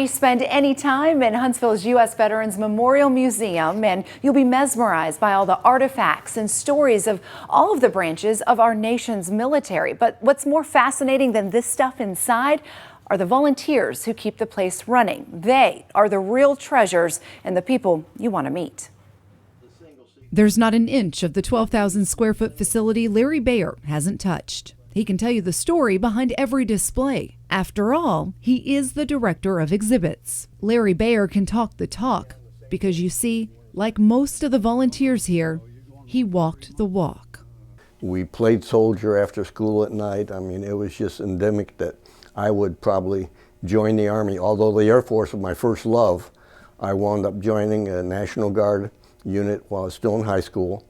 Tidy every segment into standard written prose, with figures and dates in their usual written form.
Spend any time in Huntsville's U.S. Veterans Memorial Museum and you'll be mesmerized by all the artifacts and stories of all of the branches of our nation's military. But what's more fascinating than this stuff inside are the volunteers who keep the place running. They are the real treasures and the people you want to meet. There's not an inch of the 12,000 square foot facility Larry Bayer hasn't touched. He can tell you the story behind every display. After all, he is the director of exhibits. Larry Bayer can talk the talk because, you see, like most of the volunteers here, he walked the walk. We played soldier after school at night. I mean, it was just endemic that I would probably join the Army. Although the Air Force was my first love, I wound up joining a National Guard unit while I was still in high school,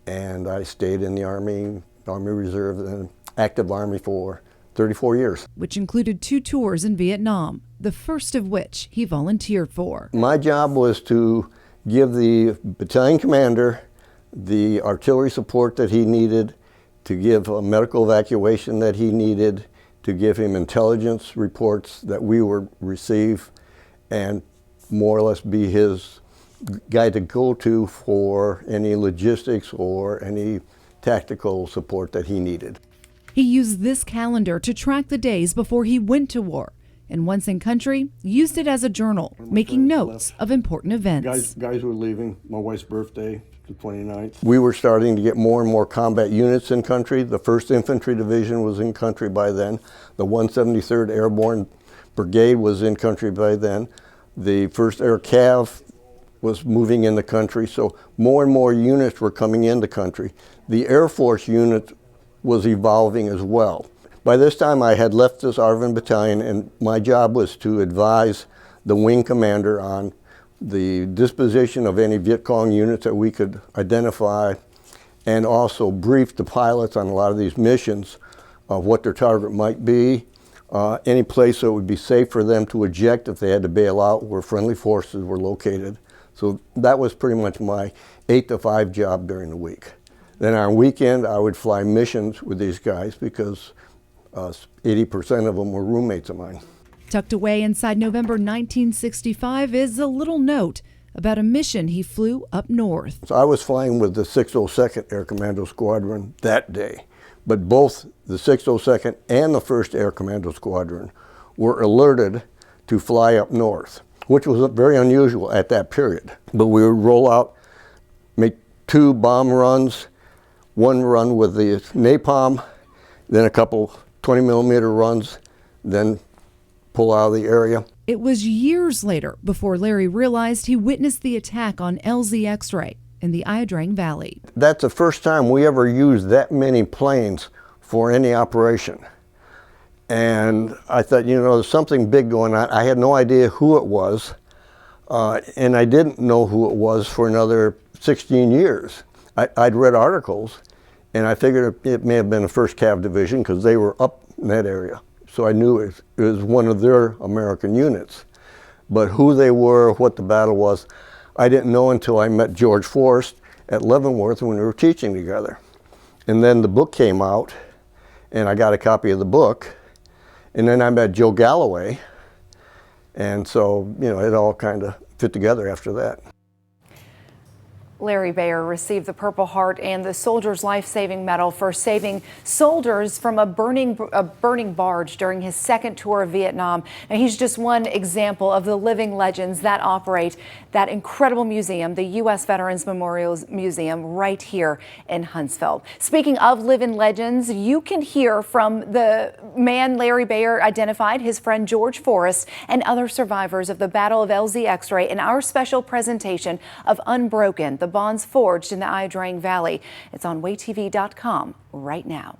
and I stayed in the Army Reserve, and active Army for 34 years. Which included 2 tours in Vietnam, the first of which he volunteered for. My job was to give the battalion commander the artillery support that he needed, to give a medical evacuation that he needed, to give him intelligence reports that we would receive, and more or less be his guy to go to for any logistics or any tactical support that he needed. He used this calendar to track the days before he went to war, and once in country, used it as a journal, making notes of important events. Guys were leaving. My wife's birthday, the 29th. We were starting to get more and more combat units in country. The 1st Infantry Division was in country by then. The 173rd Airborne Brigade was in country by then. The 1st Air Cav was moving in the country, so more and more units were coming into country. The Air Force unit was evolving as well. By this time I had left this ARVN battalion, and my job was to advise the wing commander on the disposition of any Viet Cong units that we could identify, and also brief the pilots on a lot of these missions of what their target might be, any place that would be safe for them to eject if they had to bail out where friendly forces were located. So that was pretty much my 8 to 5 job during the week. Then on weekend, I would fly missions with these guys because 80% of them were roommates of mine. Tucked away inside November 1965 is a little note about a mission he flew up north. So I was flying with the 602nd Air Commando Squadron that day, but both the 602nd and the 1st Air Commando Squadron were alerted to fly up north, which was very unusual at that period. But we would roll out, make 2 bomb runs, 1 run with the napalm, then a couple 20mm runs, then pull out of the area. It was years later before Larry realized he witnessed the attack on LZ X-ray in the Ia Drang Valley. That's the first time we ever used that many planes for any operation. And I thought, you know, there's something big going on. I had no idea who it was, and I didn't know who it was for another 16 years. I'd read articles, and I figured it may have been the 1st Cav Division because they were up in that area. So I knew it was one of their American units. But who they were, what the battle was, I didn't know until I met George Forrest at Leavenworth when we were teaching together. And then the book came out, and I got a copy of the book. And then I met Joe Galloway, and so, you know, it all kind of fit together after that. Larry Bayer received the Purple Heart and the Soldier's Life-Saving Medal for saving soldiers from a burning barge during his 2nd tour of Vietnam. And he's just one example of the living legends that operate that incredible museum, the U.S. Veterans Memorial Museum, right here in Huntsville. Speaking of living legends, you can hear from the man Larry Bayer identified, his friend George Forrest, and other survivors of the Battle of LZ X-ray in our special presentation of Unbroken, the bonds forged in the Ia Drang Valley. It's on WayTV.com right now.